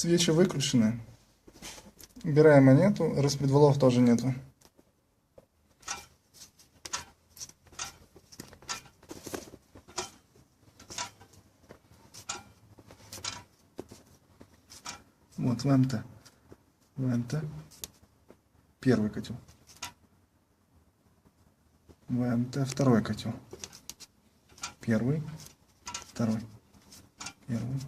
Свечи выключены. Убираем монету. Распредвалов тоже нету. Вот ВМТ. ВМТ. Первый котел. ВМТ. Второй котел. Первый. Второй. Первый.